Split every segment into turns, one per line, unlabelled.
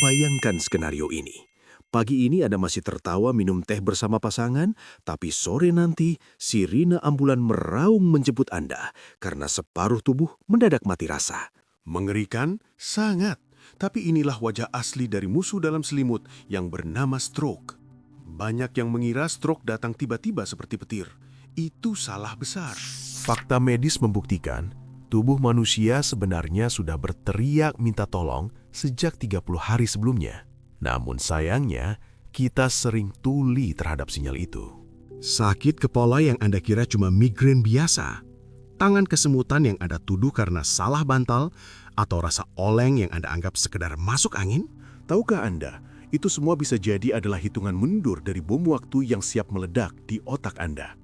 Bayangkan skenario ini. Pagi ini Anda masih tertawa minum teh bersama pasangan, tapi sore nanti sirine ambulan meraung menjemput Anda karena separuh tubuh mendadak mati rasa.
Mengerikan? Sangat. Tapi inilah wajah asli dari musuh dalam selimut yang bernama stroke. Banyak yang mengira stroke datang tiba-tiba seperti petir. Itu salah besar.
Fakta medis membuktikan tubuh manusia sebenarnya sudah berteriak minta tolong sejak 30 hari sebelumnya. Namun sayangnya, kita sering tuli terhadap sinyal itu.
Sakit kepala yang Anda kira cuma migrain biasa, tangan kesemutan yang Anda tuduh karena salah bantal, atau rasa oleng yang Anda anggap sekedar masuk angin?
Tahukah Anda, itu semua bisa jadi adalah hitungan mundur dari bom waktu yang siap meledak di otak Anda.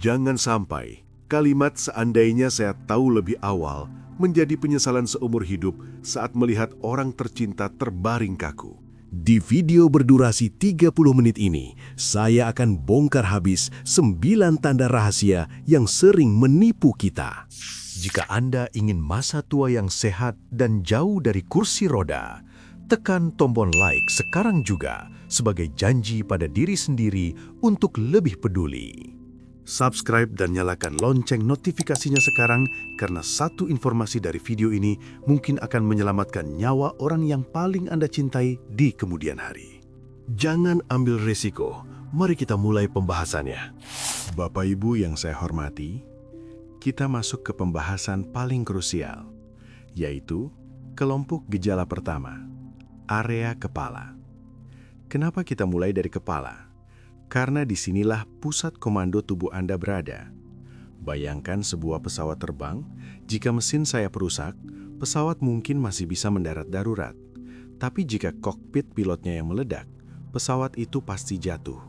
Jangan sampai kalimat "seandainya saya tahu lebih awal" menjadi penyesalan seumur hidup saat melihat orang tercinta terbaring kaku.
Di video berdurasi 30 menit ini, saya akan bongkar habis 9 tanda rahasia yang sering menipu kita.
Jika Anda ingin masa tua yang sehat dan jauh dari kursi roda, tekan tombol like sekarang juga sebagai janji pada diri sendiri untuk lebih peduli.
Subscribe dan nyalakan lonceng notifikasinya sekarang karena satu informasi dari video ini mungkin akan menyelamatkan nyawa orang yang paling Anda cintai di kemudian hari.
Jangan ambil risiko. Mari kita mulai pembahasannya.
Bapak Ibu yang saya hormati, kita masuk ke pembahasan paling krusial, yaitu kelompok gejala pertama, area kepala. Kenapa kita mulai dari kepala? Karena disinilah pusat komando tubuh Anda berada. Bayangkan sebuah pesawat terbang, jika mesin sayap rusak, pesawat mungkin masih bisa mendarat darurat. Tapi jika kokpit pilotnya yang meledak, pesawat itu pasti jatuh.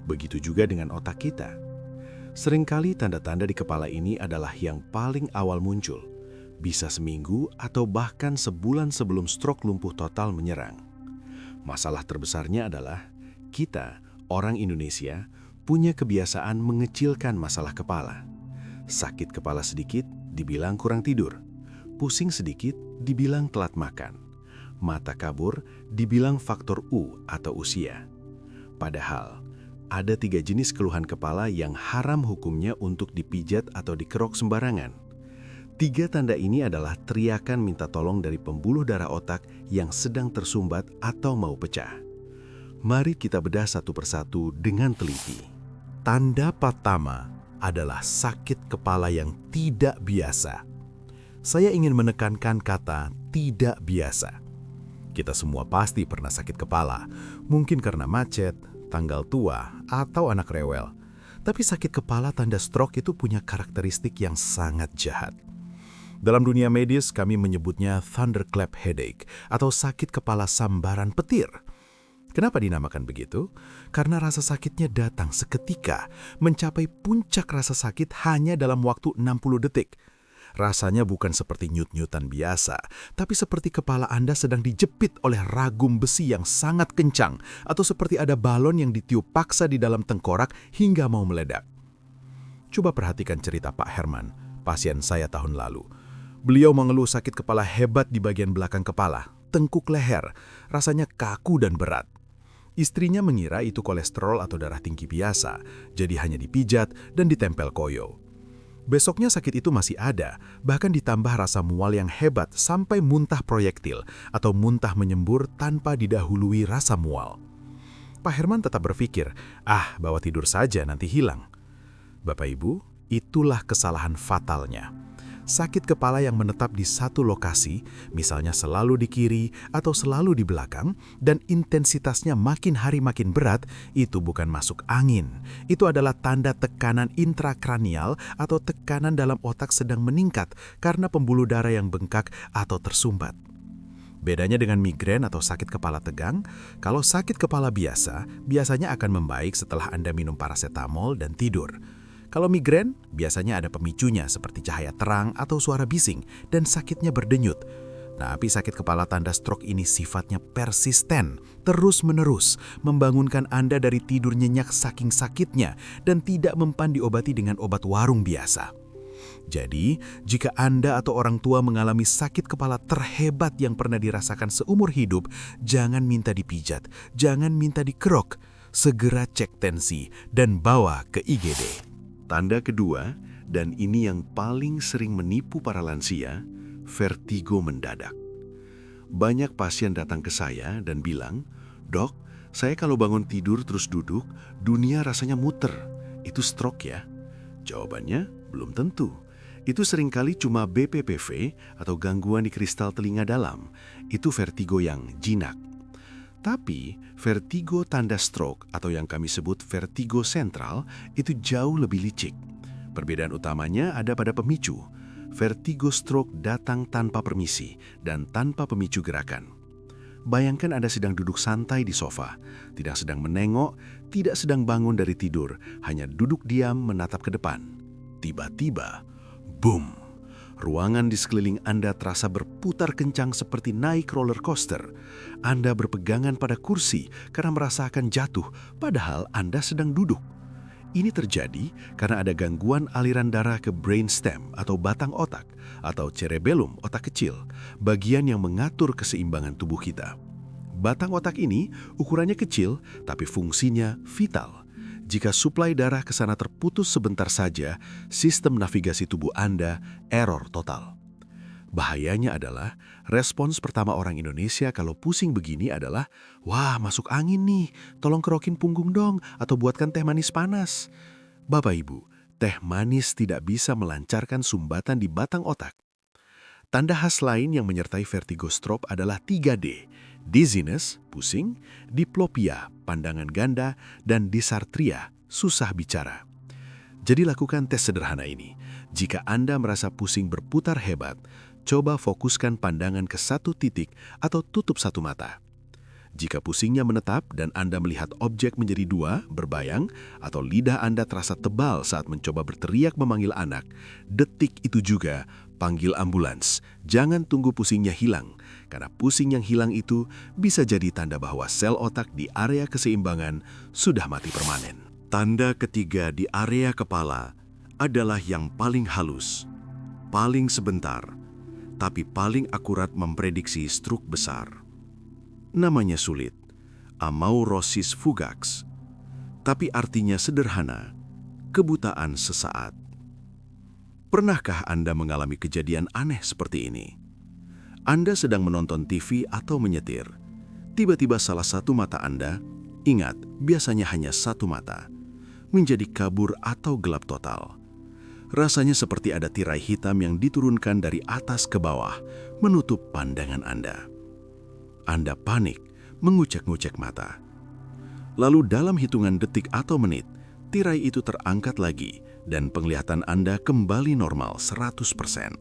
Begitu juga dengan otak kita. Seringkali tanda-tanda di kepala ini adalah yang paling awal muncul, bisa seminggu atau bahkan sebulan sebelum stroke lumpuh total menyerang. Masalah terbesarnya adalah kita, orang Indonesia, punya kebiasaan mengecilkan masalah kepala. Sakit kepala sedikit dibilang kurang tidur, pusing sedikit dibilang telat makan, mata kabur dibilang faktor U atau usia. Padahal, ada 3 jenis keluhan kepala yang haram hukumnya untuk dipijat atau dikerok sembarangan. 3 tanda ini adalah teriakan minta tolong dari pembuluh darah otak yang sedang tersumbat atau mau pecah. Mari kita bedah satu persatu dengan teliti.
Tanda pertama adalah sakit kepala yang tidak biasa. Saya ingin menekankan kata tidak biasa. Kita semua pasti pernah sakit kepala, mungkin karena macet, tanggal tua, atau anak rewel. Tapi sakit kepala tanda stroke itu punya karakteristik yang sangat jahat. Dalam dunia medis, kami menyebutnya thunderclap headache atau sakit kepala sambaran petir. Kenapa dinamakan begitu? Karena rasa sakitnya datang seketika, mencapai puncak rasa sakit hanya dalam waktu 60 detik. Rasanya bukan seperti nyut-nyutan biasa, tapi seperti kepala Anda sedang dijepit oleh ragum besi yang sangat kencang, atau seperti ada balon yang ditiup paksa di dalam tengkorak hingga mau meledak. Coba perhatikan cerita Pak Herman, pasien saya tahun lalu. Beliau mengeluh sakit kepala hebat di bagian belakang kepala, tengkuk leher, rasanya kaku dan berat. Istrinya mengira itu kolesterol atau darah tinggi biasa, jadi hanya dipijat dan ditempel koyo. Besoknya sakit itu masih ada, bahkan ditambah rasa mual yang hebat sampai muntah proyektil atau muntah menyembur tanpa didahului rasa mual. Pak Herman tetap berpikir, bawa tidur saja nanti hilang. Bapak Ibu, itulah kesalahan fatalnya. Sakit kepala yang menetap di satu lokasi, misalnya selalu di kiri atau selalu di belakang, dan intensitasnya makin hari makin berat, itu bukan masuk angin. Itu adalah tanda tekanan intrakranial atau tekanan dalam otak sedang meningkat karena pembuluh darah yang bengkak atau tersumbat. Bedanya dengan migrain atau sakit kepala tegang, kalau sakit kepala biasa, biasanya akan membaik setelah Anda minum paracetamol dan tidur. Kalau migrain, biasanya ada pemicunya seperti cahaya terang atau suara bising dan sakitnya berdenyut. Tapi sakit kepala tanda stroke ini sifatnya persisten, terus-menerus, membangunkan Anda dari tidur nyenyak saking sakitnya dan tidak mempan diobati dengan obat warung biasa. Jadi, jika Anda atau orang tua mengalami sakit kepala terhebat yang pernah dirasakan seumur hidup, jangan minta dipijat, jangan minta dikerok. Segera cek tensi dan bawa ke IGD.
Tanda kedua, dan ini yang paling sering menipu para lansia, vertigo mendadak. Banyak pasien datang ke saya dan bilang, "Dok, saya kalau bangun tidur terus duduk, dunia rasanya muter. Itu stroke ya?" Jawabannya, belum tentu. Itu seringkali cuma BPPV atau gangguan di kristal telinga dalam. Itu vertigo yang jinak. Tapi, vertigo tanda stroke atau yang kami sebut vertigo sentral itu jauh lebih licik. Perbedaan utamanya ada pada pemicu. Vertigo stroke datang tanpa permisi dan tanpa pemicu gerakan. Bayangkan Anda sedang duduk santai di sofa, tidak sedang menengok, tidak sedang bangun dari tidur, hanya duduk diam menatap ke depan. Tiba-tiba, boom! Ruangan di sekeliling Anda terasa berputar kencang seperti naik roller coaster. Anda berpegangan pada kursi karena merasa akan jatuh, padahal Anda sedang duduk. Ini terjadi karena ada gangguan aliran darah ke brainstem atau batang otak, atau cerebellum otak kecil, bagian yang mengatur keseimbangan tubuh kita. Batang otak ini ukurannya kecil, tapi fungsinya vital. Jika suplai darah ke sana terputus sebentar saja, sistem navigasi tubuh Anda error total. Bahayanya adalah, respons pertama orang Indonesia kalau pusing begini adalah, "Wah, masuk angin nih, tolong kerokin punggung dong, atau buatkan teh manis panas." Bapak Ibu, teh manis tidak bisa melancarkan sumbatan di batang otak. Tanda khas lain yang menyertai vertigo stroke adalah 3D, dizziness, pusing, diplopia, pandangan ganda, dan dysarthria, susah bicara. Jadi lakukan tes sederhana ini. Jika Anda merasa pusing berputar hebat, coba fokuskan pandangan ke satu titik atau tutup satu mata. Jika pusingnya menetap dan Anda melihat objek menjadi dua, berbayang, atau lidah Anda terasa tebal saat mencoba berteriak memanggil anak, detik itu juga panggil ambulans. Jangan tunggu pusingnya hilang, karena pusing yang hilang itu bisa jadi tanda bahwa sel otak di area keseimbangan sudah mati permanen. Tanda ketiga di area kepala adalah yang paling halus, paling sebentar, tapi paling akurat memprediksi stroke besar. Namanya sulit, amaurosis fugax, tapi artinya sederhana, kebutaan sesaat. Pernahkah Anda mengalami kejadian aneh seperti ini? Anda sedang menonton TV atau menyetir. Tiba-tiba salah satu mata Anda, ingat, biasanya hanya satu mata, menjadi kabur atau gelap total. Rasanya seperti ada tirai hitam yang diturunkan dari atas ke bawah, menutup pandangan Anda. Anda panik, mengucek-ngucek mata. Lalu dalam hitungan detik atau menit, tirai itu terangkat lagi dan penglihatan Anda kembali normal 100%,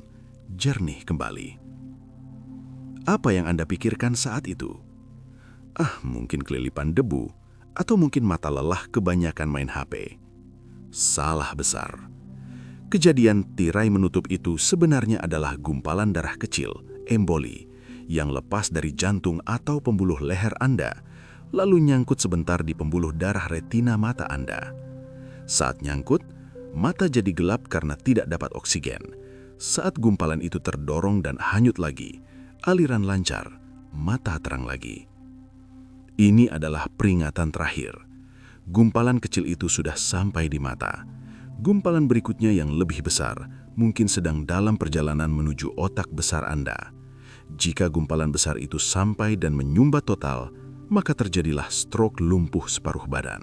jernih kembali. Apa yang Anda pikirkan saat itu? Mungkin kelilipan debu, atau mungkin mata lelah kebanyakan main HP. Salah besar. Kejadian tirai menutup itu sebenarnya adalah gumpalan darah kecil, emboli, yang lepas dari jantung atau pembuluh leher Anda, lalu nyangkut sebentar di pembuluh darah retina mata Anda. Saat nyangkut, mata jadi gelap karena tidak dapat oksigen. Saat gumpalan itu terdorong dan hanyut lagi, aliran lancar, mata terang lagi. Ini adalah peringatan terakhir. Gumpalan kecil itu sudah sampai di mata. Gumpalan berikutnya yang lebih besar mungkin sedang dalam perjalanan menuju otak besar Anda. Jika gumpalan besar itu sampai dan menyumbat total, maka terjadilah stroke lumpuh separuh badan.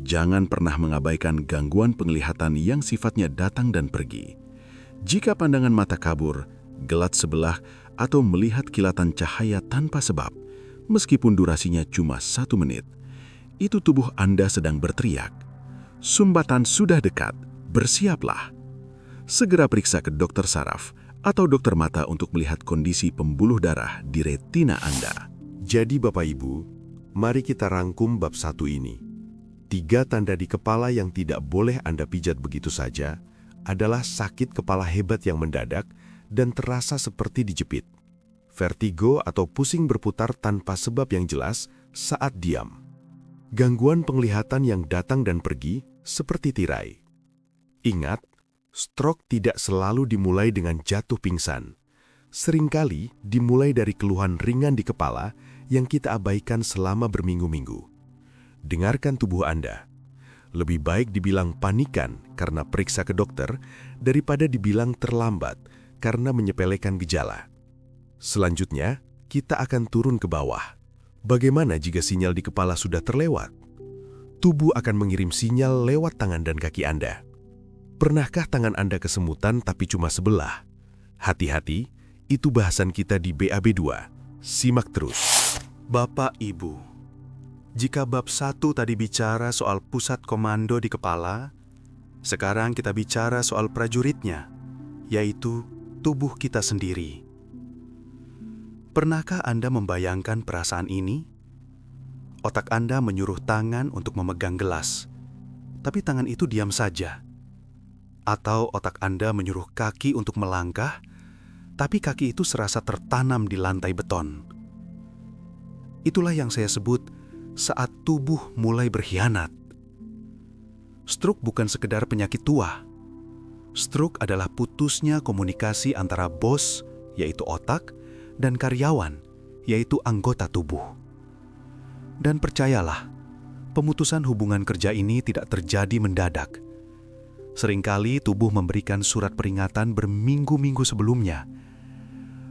Jangan pernah mengabaikan gangguan penglihatan yang sifatnya datang dan pergi. Jika pandangan mata kabur, gelat sebelah, atau melihat kilatan cahaya tanpa sebab, meskipun durasinya cuma 1 menit, itu tubuh Anda sedang berteriak, "Sumbatan sudah dekat, bersiaplah." Segera periksa ke dokter saraf atau dokter mata untuk melihat kondisi pembuluh darah di retina Anda. Jadi Bapak Ibu, mari kita rangkum bab 1 ini. 3 tanda di kepala yang tidak boleh Anda pijat begitu saja adalah sakit kepala hebat yang mendadak dan terasa seperti dijepit, vertigo atau pusing berputar tanpa sebab yang jelas saat diam, gangguan penglihatan yang datang dan pergi seperti tirai. Ingat, Stroke tidak selalu dimulai dengan jatuh pingsan. Seringkali dimulai dari keluhan ringan di kepala yang kita abaikan selama berminggu-minggu. Dengarkan tubuh Anda. Lebih baik dibilang panikan karena periksa ke dokter daripada dibilang terlambat karena menyepelekan gejala. Selanjutnya, kita akan turun ke bawah. Bagaimana jika sinyal di kepala sudah terlewat? Tubuh akan mengirim sinyal lewat tangan dan kaki Anda. Pernahkah tangan Anda kesemutan tapi cuma sebelah? Hati-hati, itu bahasan kita di BAB2. Simak terus.
Bapak Ibu, jika bab 1 tadi bicara soal pusat komando di kepala, sekarang kita bicara soal prajuritnya, yaitu tubuh kita sendiri. Pernahkah Anda membayangkan perasaan ini? Otak Anda menyuruh tangan untuk memegang gelas, tapi tangan itu diam saja. Atau otak Anda menyuruh kaki untuk melangkah, tapi kaki itu serasa tertanam di lantai beton. Itulah yang saya sebut saat tubuh mulai berkhianat. Stroke bukan sekedar penyakit tua. Stroke adalah putusnya komunikasi antara bos, yaitu otak, dan karyawan, yaitu anggota tubuh. Dan percayalah, pemutusan hubungan kerja ini tidak terjadi mendadak. Seringkali tubuh memberikan surat peringatan berminggu-minggu sebelumnya.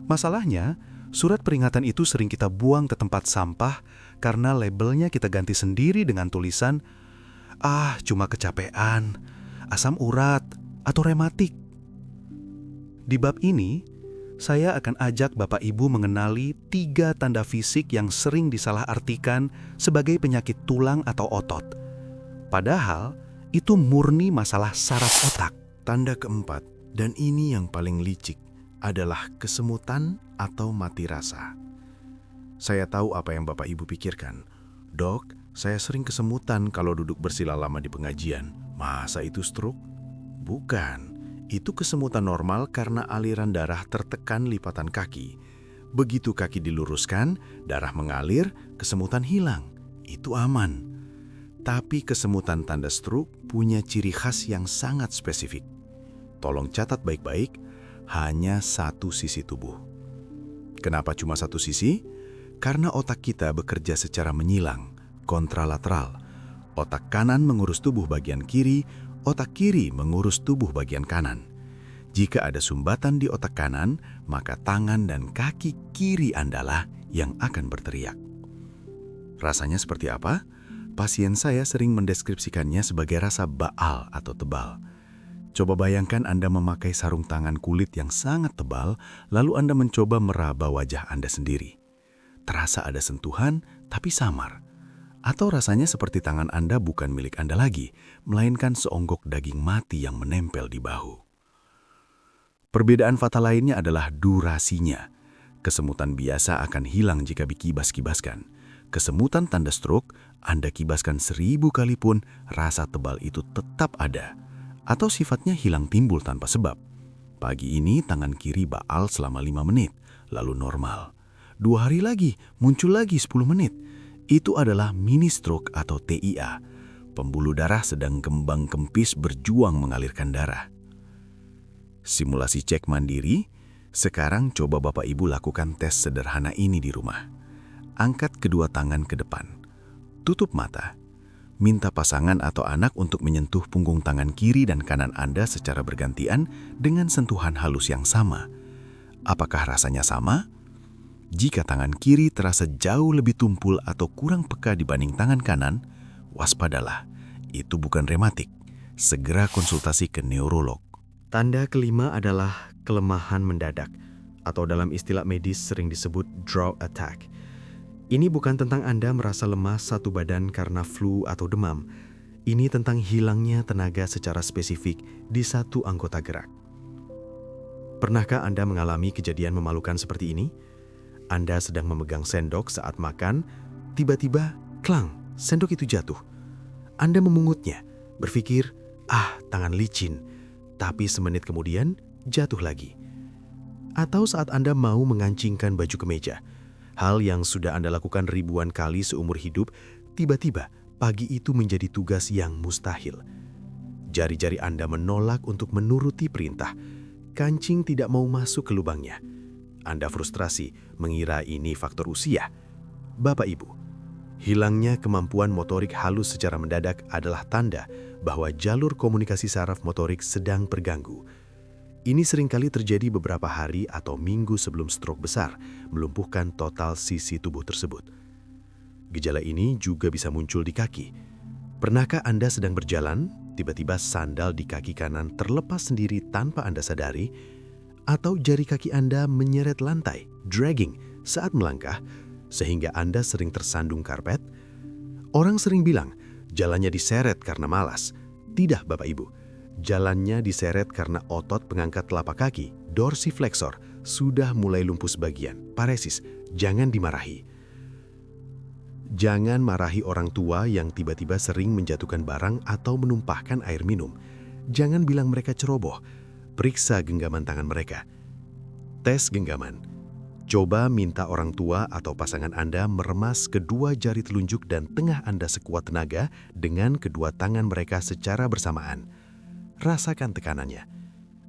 Masalahnya, surat peringatan itu sering kita buang ke tempat sampah karena labelnya kita ganti sendiri dengan tulisan, cuma kecapean, asam urat, atau rematik. Di bab ini, saya akan ajak Bapak Ibu mengenali 3 tanda fisik yang sering disalahartikan sebagai penyakit tulang atau otot. Padahal, itu murni masalah saraf otak.
Tanda keempat, dan ini yang paling licik, adalah kesemutan atau mati rasa. Saya tahu apa yang Bapak Ibu pikirkan. Dok, saya sering kesemutan kalau duduk bersila lama di pengajian. Masa itu stroke? Bukan. Itu kesemutan normal karena aliran darah tertekan lipatan kaki. Begitu kaki diluruskan, darah mengalir, kesemutan hilang. Itu aman. Tapi kesemutan tanda stroke punya ciri khas yang sangat spesifik. Tolong catat baik-baik, hanya satu sisi tubuh. Kenapa cuma satu sisi? Karena otak kita bekerja secara menyilang, kontralateral. Otak kanan mengurus tubuh bagian kiri, otak kiri mengurus tubuh bagian kanan. Jika ada sumbatan di otak kanan, maka tangan dan kaki kiri Andalah yang akan berteriak. Rasanya seperti apa? Pasien saya sering mendeskripsikannya sebagai rasa baal atau tebal. Coba bayangkan Anda memakai sarung tangan kulit yang sangat tebal, lalu Anda mencoba meraba wajah Anda sendiri. Terasa ada sentuhan, tapi samar. Atau rasanya seperti tangan Anda bukan milik Anda lagi, melainkan seonggok daging mati yang menempel di bahu. Perbedaan fatal lainnya adalah durasinya. Kesemutan biasa akan hilang jika dikibas-kibaskan. Kesemutan tanda stroke, Anda kibaskan 1000 kali pun rasa tebal itu tetap ada. Atau sifatnya hilang timbul tanpa sebab. Pagi ini tangan kiri baal selama 5 menit, lalu normal. 2 hari lagi, muncul lagi 10 menit. Itu adalah mini stroke atau TIA. Pembuluh darah sedang kembang kempis berjuang mengalirkan darah. Simulasi cek mandiri, sekarang coba Bapak Ibu lakukan tes sederhana ini di rumah. Angkat kedua tangan ke depan. Tutup mata. Minta pasangan atau anak untuk menyentuh punggung tangan kiri dan kanan Anda secara bergantian dengan sentuhan halus yang sama. Apakah rasanya sama? Jika tangan kiri terasa jauh lebih tumpul atau kurang peka dibanding tangan kanan, waspadalah. Itu bukan rematik. Segera konsultasi ke neurolog.
Tanda kelima adalah kelemahan mendadak, atau dalam istilah medis sering disebut draw attack. Ini bukan tentang Anda merasa lemas satu badan karena flu atau demam. Ini tentang hilangnya tenaga secara spesifik di satu anggota gerak. Pernahkah Anda mengalami kejadian memalukan seperti ini? Anda sedang memegang sendok saat makan, tiba-tiba, klang, sendok itu jatuh. Anda memungutnya, berpikir, tangan licin, tapi semenit kemudian jatuh lagi. Atau saat Anda mau mengancingkan baju kemeja, hal yang sudah Anda lakukan ribuan kali seumur hidup, tiba-tiba pagi itu menjadi tugas yang mustahil.
Jari-jari Anda menolak untuk menuruti perintah. Kancing tidak mau masuk ke lubangnya. Anda frustrasi mengira ini faktor usia. Bapak Ibu, hilangnya kemampuan motorik halus secara mendadak adalah tanda bahwa jalur komunikasi saraf motorik sedang terganggu. Ini seringkali terjadi beberapa hari atau minggu sebelum stroke besar, melumpuhkan total sisi tubuh tersebut. Gejala ini juga bisa muncul di kaki. Pernahkah Anda sedang berjalan, tiba-tiba sandal di kaki kanan terlepas sendiri tanpa Anda sadari, atau jari kaki Anda menyeret lantai, dragging, saat melangkah, sehingga Anda sering tersandung karpet? Orang sering bilang, jalannya diseret karena malas. Tidak, Bapak Ibu. Jalannya diseret karena otot pengangkat telapak kaki, dorsiflexor, sudah mulai lumpuh sebagian, paresis. Jangan dimarahi. Jangan marahi orang tua yang tiba-tiba sering menjatuhkan barang atau menumpahkan air minum. Jangan bilang mereka ceroboh. Periksa genggaman tangan mereka. Tes genggaman. Coba minta orang tua atau pasangan Anda meremas kedua jari telunjuk dan tengah Anda sekuat tenaga dengan kedua tangan mereka secara bersamaan. Rasakan tekanannya.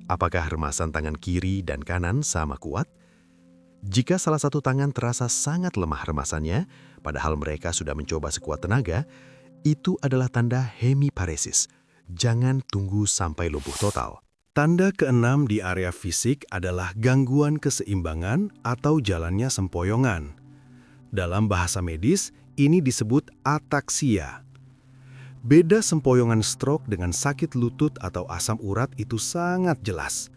Apakah remasan tangan kiri dan kanan sama kuat? Jika salah satu tangan terasa sangat lemah remasannya, padahal mereka sudah mencoba sekuat tenaga, itu adalah tanda hemiparesis. Jangan tunggu sampai lumpuh total.
Tanda keenam di area fisik adalah gangguan keseimbangan atau jalannya sempoyongan. Dalam bahasa medis, ini disebut ataksia. Beda sempoyongan stroke dengan sakit lutut atau asam urat itu sangat jelas.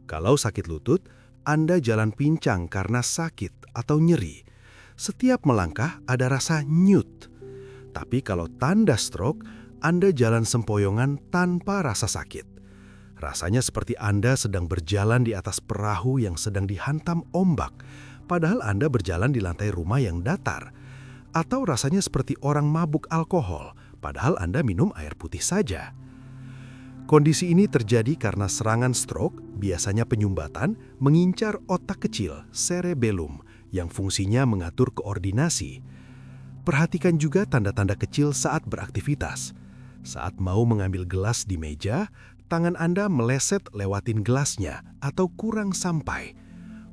Kalau sakit lutut, Anda jalan pincang karena sakit atau nyeri. Setiap melangkah ada rasa nyut. Tapi kalau tanda stroke, Anda jalan sempoyongan tanpa rasa sakit. Rasanya seperti Anda sedang berjalan di atas perahu yang sedang dihantam ombak, padahal Anda berjalan di lantai rumah yang datar. Atau rasanya seperti orang mabuk alkohol, padahal Anda minum air putih saja. Kondisi ini terjadi karena serangan stroke, biasanya penyumbatan, mengincar otak kecil, cerebellum, yang fungsinya mengatur koordinasi. Perhatikan juga tanda-tanda kecil saat beraktivitas. Saat mau mengambil gelas di meja, tangan Anda meleset lewatin gelasnya atau kurang sampai.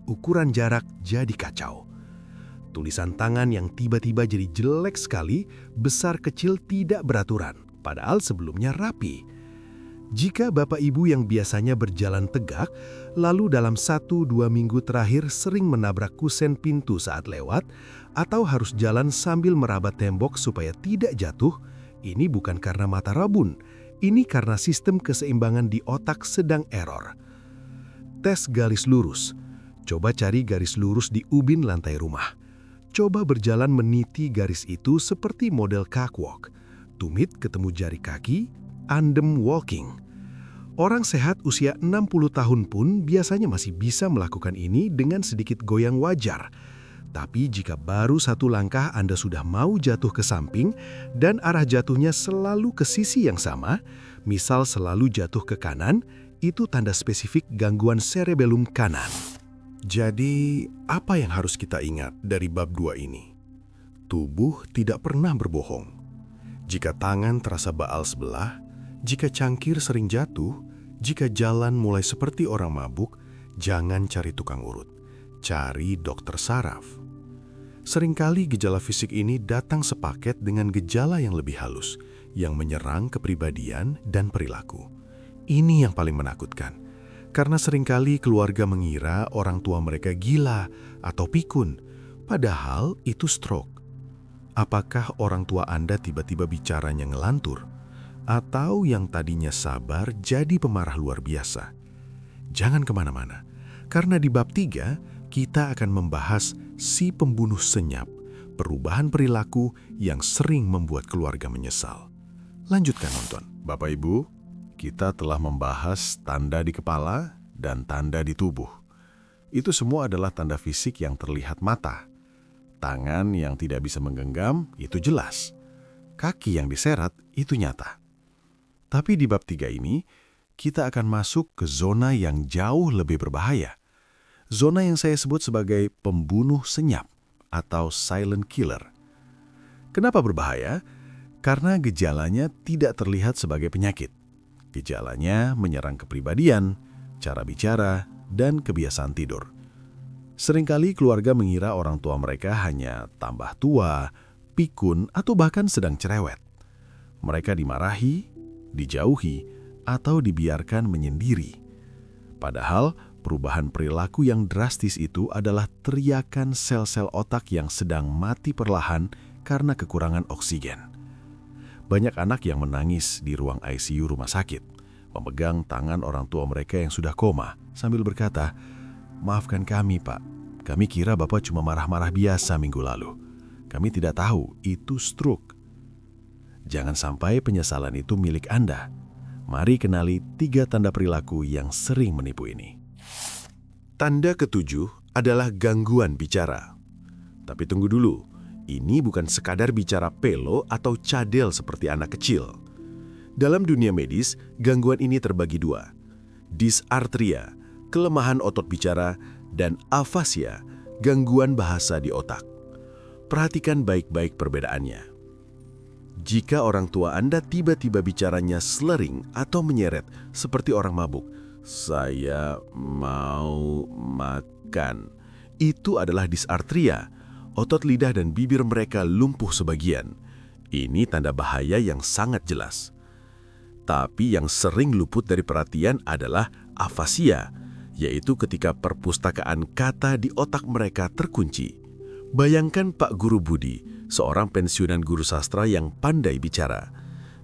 Ukuran jarak jadi kacau. Tulisan tangan yang tiba-tiba jadi jelek sekali, besar kecil tidak beraturan, padahal sebelumnya rapi. Jika Bapak Ibu yang biasanya berjalan tegak, lalu dalam 1-2 minggu terakhir sering menabrak kusen pintu saat lewat, atau harus jalan sambil merabat tembok supaya tidak jatuh, ini bukan karena mata rabun, ini karena sistem keseimbangan di otak sedang error. Tes garis lurus. Coba cari garis lurus di ubin lantai rumah. Coba berjalan meniti garis itu seperti model catwalk. Tumit ketemu jari kaki, andem walking. Orang sehat usia 60 tahun pun biasanya masih bisa melakukan ini dengan sedikit goyang wajar. Tapi jika baru satu langkah Anda sudah mau jatuh ke samping dan arah jatuhnya selalu ke sisi yang sama, misal selalu jatuh ke kanan, itu tanda spesifik gangguan cerebellum kanan.
Jadi, apa yang harus kita ingat dari bab 2 ini? Tubuh tidak pernah berbohong. Jika tangan terasa baal sebelah, jika cangkir sering jatuh, jika jalan mulai seperti orang mabuk, jangan cari tukang urut. Cari dokter saraf. Seringkali gejala fisik ini datang sepaket dengan gejala yang lebih halus, yang menyerang kepribadian dan perilaku. Ini yang paling menakutkan. Karena seringkali keluarga mengira orang tua mereka gila atau pikun, padahal itu stroke. Apakah orang tua Anda tiba-tiba bicaranya ngelantur? Atau yang tadinya sabar jadi pemarah luar biasa? Jangan kemana-mana, karena di bab 3 kita akan membahas si pembunuh senyap, perubahan perilaku yang sering membuat keluarga menyesal. Lanjutkan nonton.
Bapak Ibu, kita telah membahas tanda di kepala dan tanda di tubuh. Itu semua adalah tanda fisik yang terlihat mata. Tangan yang tidak bisa menggenggam, itu jelas. Kaki yang diseret, itu nyata. Tapi di bab 3 ini, kita akan masuk ke zona yang jauh lebih berbahaya. Zona yang saya sebut sebagai pembunuh senyap atau silent killer. Kenapa berbahaya? Karena gejalanya tidak terlihat sebagai penyakit.
Gejalanya menyerang kepribadian, cara bicara, dan kebiasaan tidur. Seringkali keluarga mengira orang tua mereka hanya tambah tua, pikun, atau bahkan sedang cerewet. Mereka dimarahi, dijauhi, atau dibiarkan menyendiri. Padahal, perubahan perilaku yang drastis itu adalah teriakan sel-sel otak yang sedang mati perlahan karena kekurangan oksigen. Banyak anak yang menangis di ruang ICU rumah sakit, memegang tangan orang tua mereka yang sudah koma, sambil berkata, "Maafkan kami, Pak. Kami kira Bapak cuma marah-marah biasa minggu lalu. Kami tidak tahu itu stroke." Jangan sampai penyesalan itu milik Anda. Mari kenali 3 tanda perilaku yang sering menipu ini.
Tanda ketujuh adalah gangguan bicara. Tapi tunggu dulu, ini bukan sekadar bicara pelo atau cadel seperti anak kecil. Dalam dunia medis, gangguan ini terbagi 2. Dysarthria, kelemahan otot bicara, dan afasia, gangguan bahasa di otak. Perhatikan baik-baik perbedaannya. Jika orang tua Anda tiba-tiba bicaranya slurring atau menyeret seperti orang mabuk, "Saya mau makan," itu adalah dysarthria. Otot lidah dan bibir mereka lumpuh sebagian. Ini tanda bahaya yang sangat jelas. Tapi yang sering luput dari perhatian adalah afasia, yaitu ketika perpustakaan kata di otak mereka terkunci. Bayangkan Pak Guru Budi, seorang pensiunan guru sastra yang pandai bicara.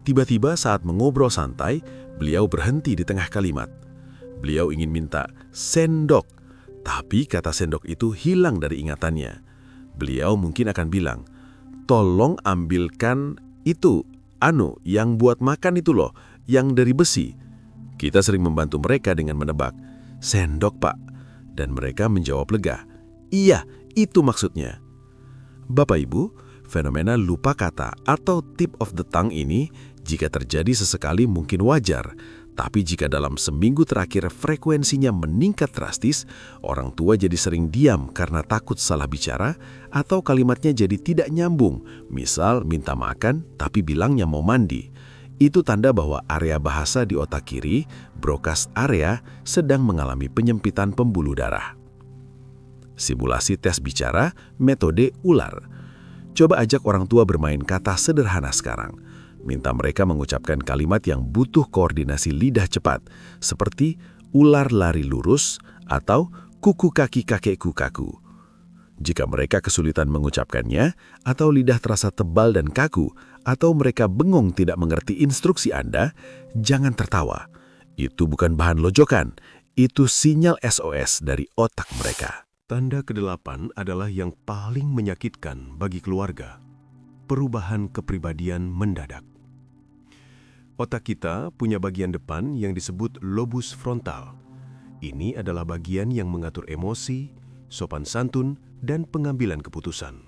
Tiba-tiba saat mengobrol santai, beliau berhenti di tengah kalimat. Beliau ingin minta sendok, tapi kata sendok itu hilang dari ingatannya. Beliau mungkin akan bilang, "Tolong ambilkan itu, yang buat makan itu loh, yang dari besi." Kita sering membantu mereka dengan menebak, "Sendok, Pak." Dan mereka menjawab lega, "Iya, itu maksudnya." Bapak Ibu, fenomena lupa kata atau tip of the tongue ini jika terjadi sesekali mungkin wajar. Tapi jika dalam seminggu terakhir frekuensinya meningkat drastis, orang tua jadi sering diam karena takut salah bicara, atau kalimatnya jadi tidak nyambung, misal minta makan tapi bilangnya mau mandi. Itu tanda bahwa area bahasa di otak kiri, broadcast area, sedang mengalami penyempitan pembuluh darah. Simulasi tes bicara, metode ular. Coba ajak orang tua bermain kata sederhana sekarang. Minta mereka mengucapkan kalimat yang butuh koordinasi lidah cepat, seperti ular lari lurus atau kuku kaki kakekku kaku. Jika mereka kesulitan mengucapkannya, atau lidah terasa tebal dan kaku, atau mereka bengong tidak mengerti instruksi Anda, jangan tertawa. Itu bukan bahan lojokan, itu sinyal SOS dari otak mereka. Tanda ke-8 adalah yang paling menyakitkan bagi keluarga. Perubahan kepribadian mendadak. Otak kita punya bagian depan yang disebut lobus frontal. Ini adalah bagian yang mengatur emosi, sopan santun, dan pengambilan keputusan.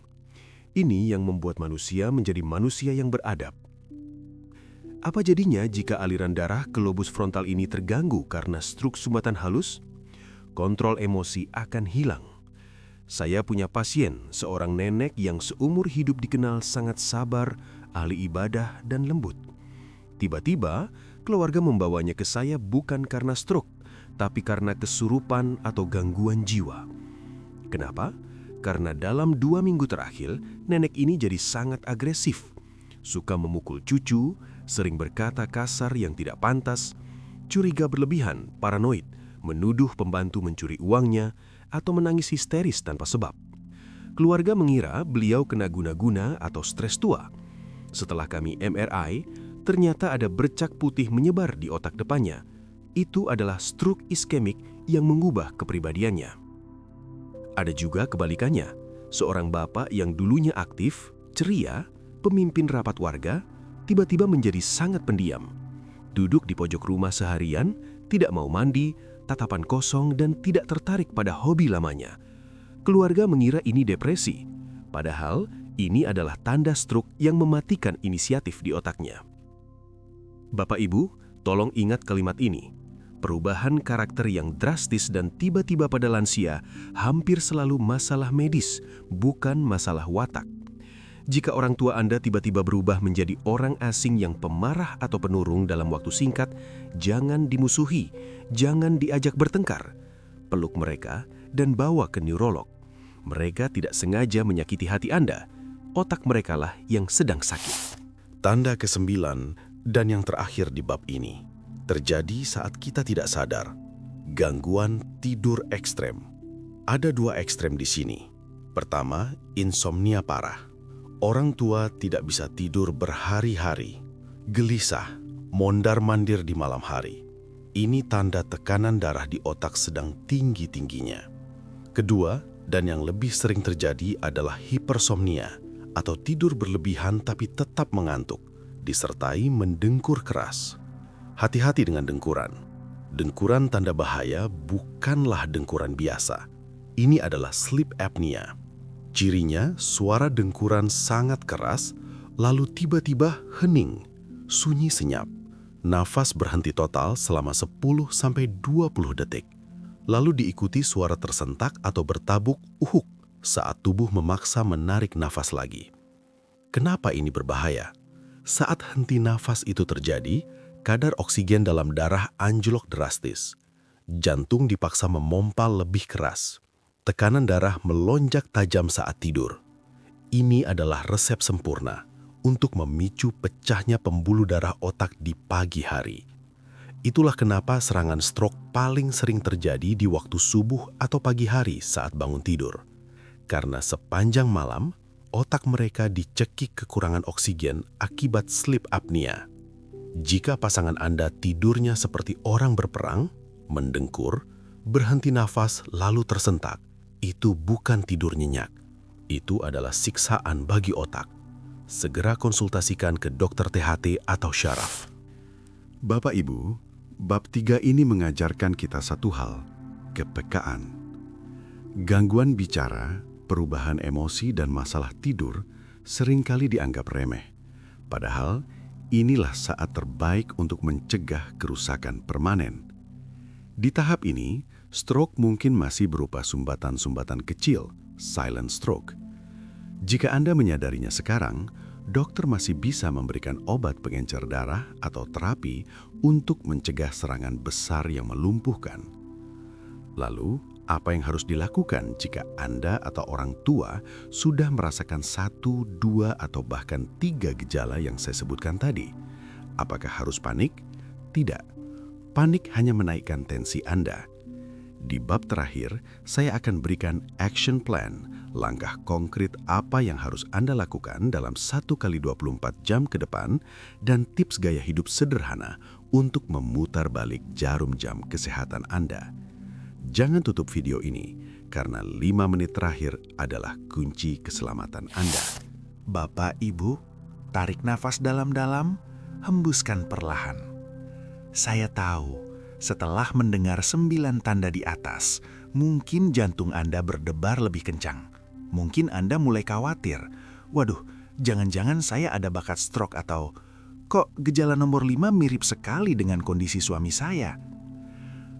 Ini yang membuat manusia menjadi manusia yang beradab. Apa jadinya jika aliran darah ke lobus frontal ini terganggu karena struk sumbatan halus? Kontrol emosi akan hilang. Saya punya pasien, seorang nenek yang seumur hidup dikenal sangat sabar, ahli ibadah, dan lembut. Tiba-tiba, keluarga membawanya ke saya bukan karena stroke, tapi karena kesurupan atau gangguan jiwa. Kenapa? Karena dalam 2 minggu terakhir, nenek ini jadi sangat agresif. Suka memukul cucu, sering berkata kasar yang tidak pantas, curiga berlebihan, paranoid, menuduh pembantu mencuri uangnya, atau menangis histeris tanpa sebab. Keluarga mengira beliau kena guna-guna atau stres tua. Setelah kami MRI, ternyata ada bercak putih menyebar di otak depannya. Itu adalah stroke iskemik yang mengubah kepribadiannya. Ada juga kebalikannya, seorang bapak yang dulunya aktif, ceria, pemimpin rapat warga, tiba-tiba menjadi sangat pendiam. Duduk di pojok rumah seharian, tidak mau mandi, tatapan kosong, dan tidak tertarik pada hobi lamanya. Keluarga mengira ini depresi, padahal ini adalah tanda stroke yang mematikan inisiatif di otaknya. Bapak Ibu, tolong ingat kalimat ini. Perubahan karakter yang drastis dan tiba-tiba pada lansia hampir selalu masalah medis, bukan masalah watak.
Jika orang tua Anda tiba-tiba berubah menjadi orang asing yang pemarah atau penurung dalam waktu singkat, jangan dimusuhi, jangan diajak bertengkar. Peluk mereka dan bawa ke neurolog. Mereka tidak sengaja menyakiti hati Anda. Otak mereka lah yang sedang sakit.
Tanda ke-9 dan yang terakhir di bab ini terjadi saat kita tidak sadar. Gangguan tidur ekstrem. Ada 2 ekstrem di sini. Pertama, insomnia parah. Orang tua tidak bisa tidur berhari-hari. Gelisah, mondar-mandir di malam hari. Ini tanda tekanan darah di otak sedang tinggi-tingginya. Kedua, dan yang lebih sering terjadi adalah hipersomnia atau tidur berlebihan tapi tetap mengantuk, disertai mendengkur keras. Hati-hati dengan dengkuran. Dengkuran tanda bahaya bukanlah dengkuran biasa. Ini adalah sleep apnea. Cirinya, suara dengkuran sangat keras, lalu tiba-tiba hening, sunyi senyap. Nafas berhenti total selama 10-20 detik. Lalu diikuti suara tersentak atau bertabuk uhuk saat tubuh memaksa menarik nafas lagi. Kenapa ini berbahaya? Saat henti nafas itu terjadi, kadar oksigen dalam darah anjlok drastis. Jantung dipaksa memompa lebih keras. Tekanan darah melonjak tajam saat tidur. Ini adalah resep sempurna untuk memicu pecahnya pembuluh darah otak di pagi hari. Itulah kenapa serangan stroke paling sering terjadi di waktu subuh atau pagi hari saat bangun tidur. Karena sepanjang malam, otak mereka dicekik kekurangan oksigen akibat sleep apnea. Jika pasangan Anda tidurnya seperti orang berperang, mendengkur, berhenti nafas lalu tersentak, itu bukan tidur nyenyak. Itu adalah siksaan bagi otak. Segera konsultasikan ke dokter THT atau syaraf.
Bapak Ibu, bab 3 ini mengajarkan kita satu hal, kepekaan. Gangguan bicara, perubahan emosi dan masalah tidur seringkali dianggap remeh. Padahal, inilah saat terbaik untuk mencegah kerusakan permanen. Di tahap ini, stroke mungkin masih berupa sumbatan-sumbatan kecil, silent stroke. Jika Anda menyadarinya sekarang, dokter masih bisa memberikan obat pengencer darah atau terapi untuk mencegah serangan besar yang melumpuhkan. Lalu, apa yang harus dilakukan jika Anda atau orang tua sudah merasakan 1, 2, atau bahkan 3 gejala yang saya sebutkan tadi? Apakah harus panik? Tidak. Panik hanya menaikkan tensi Anda. Di bab terakhir, saya akan berikan action plan, langkah konkret apa yang harus Anda lakukan dalam 1x24 jam ke depan, dan tips gaya hidup sederhana untuk memutar balik jarum jam kesehatan Anda. Jangan tutup video ini, karena 5 menit terakhir adalah kunci keselamatan Anda.
Bapak, Ibu, tarik nafas dalam-dalam, hembuskan perlahan. Saya tahu, setelah mendengar 9 tanda di atas, mungkin jantung Anda berdebar lebih kencang. Mungkin Anda mulai khawatir, waduh, jangan-jangan saya ada bakat stroke atau kok gejala nomor 5 mirip sekali dengan kondisi suami saya.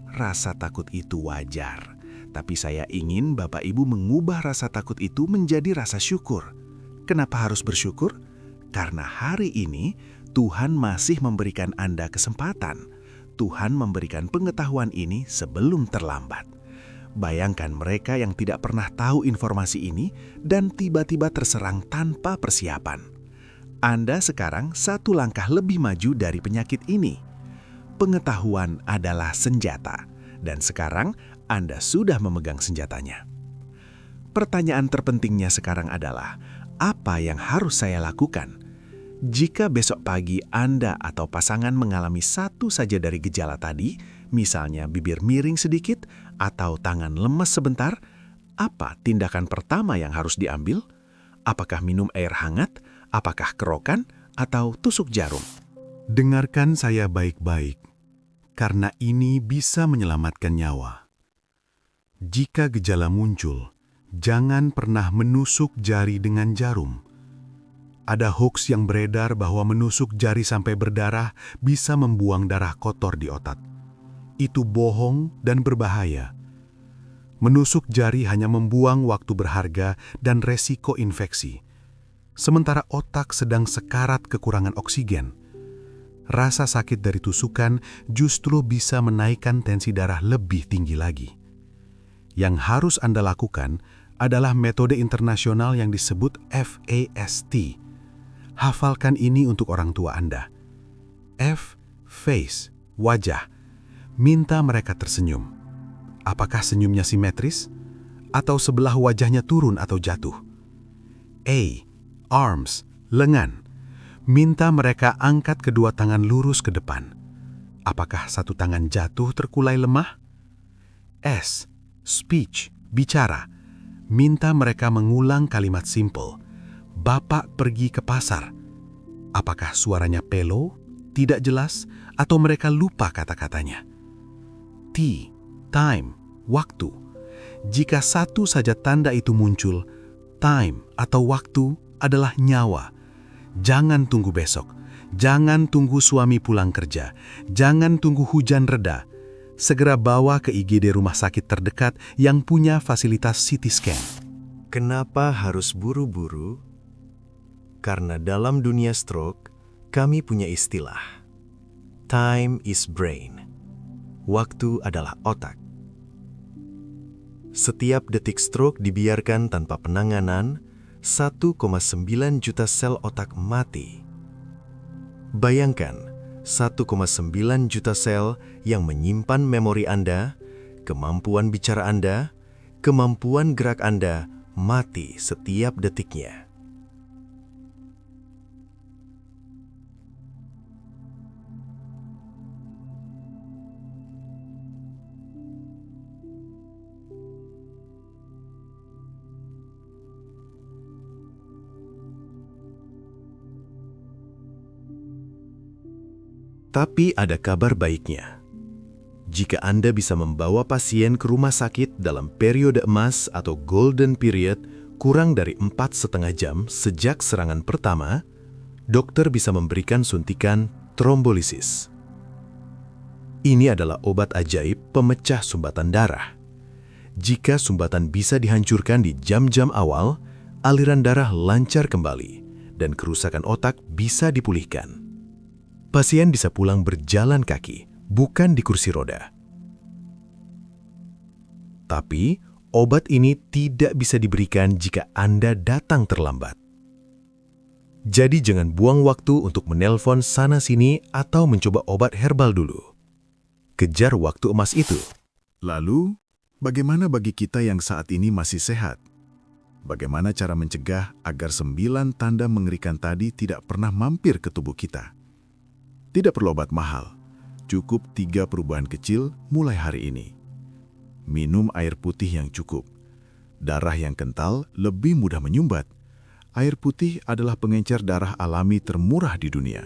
Rasa takut itu wajar, tapi saya ingin Bapak Ibu mengubah rasa takut itu menjadi rasa syukur. Kenapa harus bersyukur? Karena hari ini Tuhan masih memberikan Anda kesempatan. Tuhan memberikan pengetahuan ini sebelum terlambat. Bayangkan mereka yang tidak pernah tahu informasi ini dan tiba-tiba terserang tanpa persiapan. Anda sekarang 1 langkah lebih maju dari penyakit ini. Pengetahuan adalah senjata, dan sekarang Anda sudah memegang senjatanya. Pertanyaan terpentingnya sekarang adalah, apa yang harus saya lakukan? Jika besok pagi Anda atau pasangan mengalami satu saja dari gejala tadi, misalnya bibir miring sedikit atau tangan lemes sebentar, apa tindakan pertama yang harus diambil? Apakah minum air hangat, apakah kerokan, atau tusuk jarum?
Dengarkan saya baik-baik, karena ini bisa menyelamatkan nyawa. Jika gejala muncul, jangan pernah menusuk jari dengan jarum. Ada hoaks yang beredar bahwa menusuk jari sampai berdarah bisa membuang darah kotor di otak. Itu bohong dan berbahaya. Menusuk jari hanya membuang waktu berharga dan resiko infeksi.
sementara otak sedang sekarat kekurangan oksigen. Rasa sakit dari tusukan justru bisa menaikkan tensi darah lebih tinggi lagi. Yang harus Anda lakukan adalah metode internasional yang disebut FAST. Hafalkan ini untuk orang tua Anda. F, face, wajah. Minta mereka tersenyum. Apakah senyumnya simetris? Atau sebelah wajahnya turun atau jatuh? A, arms, lengan. Minta mereka angkat kedua tangan lurus ke depan. Apakah satu tangan jatuh terkulai lemah? S, speech, bicara. Minta mereka mengulang kalimat simple. Bapak pergi ke pasar. Apakah suaranya pelo, tidak jelas, atau mereka lupa kata-katanya? T, time, waktu. Jika satu saja tanda itu muncul, time atau waktu adalah nyawa. Jangan tunggu besok. Jangan tunggu suami pulang kerja. Jangan tunggu hujan reda. Segera bawa ke IGD rumah sakit terdekat yang punya fasilitas CT scan.
Kenapa harus buru-buru? Karena dalam dunia stroke, kami punya istilah. Time is brain. Waktu adalah otak. Setiap detik stroke dibiarkan tanpa penanganan, 1,9 juta sel otak mati. Bayangkan, 1,9 juta sel yang menyimpan memori Anda, kemampuan bicara Anda, kemampuan gerak Anda mati setiap detiknya. Tapi ada kabar baiknya. Jika Anda bisa membawa pasien ke rumah sakit dalam periode emas atau golden period kurang dari 4,5 jam sejak serangan pertama, dokter bisa memberikan suntikan trombolisis. Ini adalah obat ajaib pemecah sumbatan darah. Jika sumbatan bisa dihancurkan di jam-jam awal, aliran darah lancar kembali dan kerusakan otak bisa dipulihkan. Pasien bisa pulang berjalan kaki, bukan di kursi roda. Tapi, obat ini tidak bisa diberikan jika Anda datang terlambat. Jadi jangan buang waktu untuk menelpon sana-sini atau mencoba obat herbal dulu. Kejar waktu emas itu.
Lalu, bagaimana bagi kita yang saat ini masih sehat? Bagaimana cara mencegah agar 9 tanda mengerikan tadi tidak pernah mampir ke tubuh kita? Tidak perlu obat mahal, cukup 3 perubahan kecil mulai hari ini. Minum air putih yang cukup. Darah yang kental lebih mudah menyumbat. Air putih adalah pengencer darah alami termurah di dunia.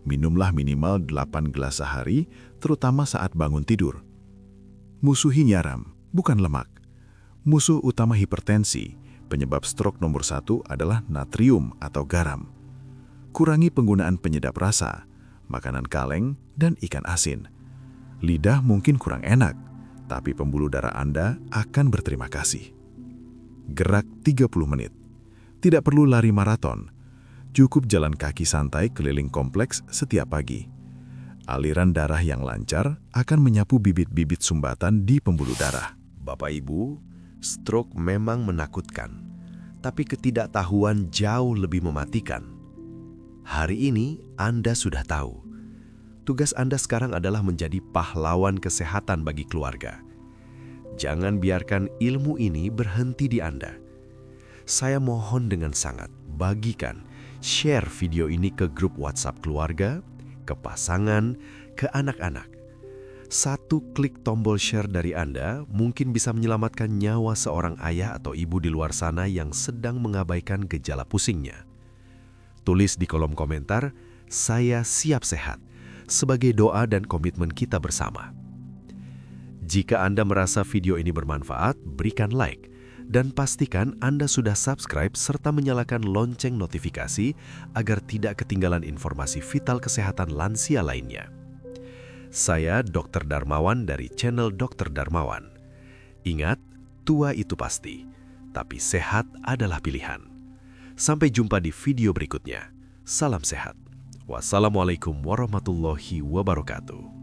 Minumlah minimal 8 gelas sehari, terutama saat bangun tidur. Musuhi nyaram, bukan lemak. Musuh utama hipertensi, penyebab stroke nomor 1 adalah natrium atau garam. Kurangi penggunaan penyedap rasa, makanan kaleng, dan ikan asin. Lidah mungkin kurang enak, tapi pembuluh darah Anda akan berterima kasih. Gerak 30 menit. Tidak perlu lari maraton. Cukup jalan kaki santai keliling kompleks setiap pagi. Aliran darah yang lancar akan menyapu bibit-bibit sumbatan di pembuluh darah.
Bapak Ibu, stroke memang menakutkan, tapi ketidaktahuan jauh lebih mematikan. Hari ini Anda sudah tahu. Tugas Anda sekarang adalah menjadi pahlawan kesehatan bagi keluarga. Jangan biarkan ilmu ini berhenti di Anda. Saya mohon dengan sangat, bagikan, share video ini ke grup WhatsApp keluarga, ke pasangan, ke anak-anak. Satu klik tombol share dari Anda mungkin bisa menyelamatkan nyawa seorang ayah atau ibu di luar sana yang sedang mengabaikan gejala pusingnya. Tulis di kolom komentar, "Saya siap sehat," sebagai doa dan komitmen kita bersama. Jika Anda merasa video ini bermanfaat, berikan like, dan pastikan Anda sudah subscribe serta menyalakan lonceng notifikasi agar tidak ketinggalan informasi vital kesehatan lansia lainnya. Saya Dr. Darmawan dari channel Dr. Darmawan. Ingat, tua itu pasti, tapi sehat adalah pilihan.
Sampai jumpa di video berikutnya. Salam sehat. Wassalamualaikum warahmatullahi wabarakatuh.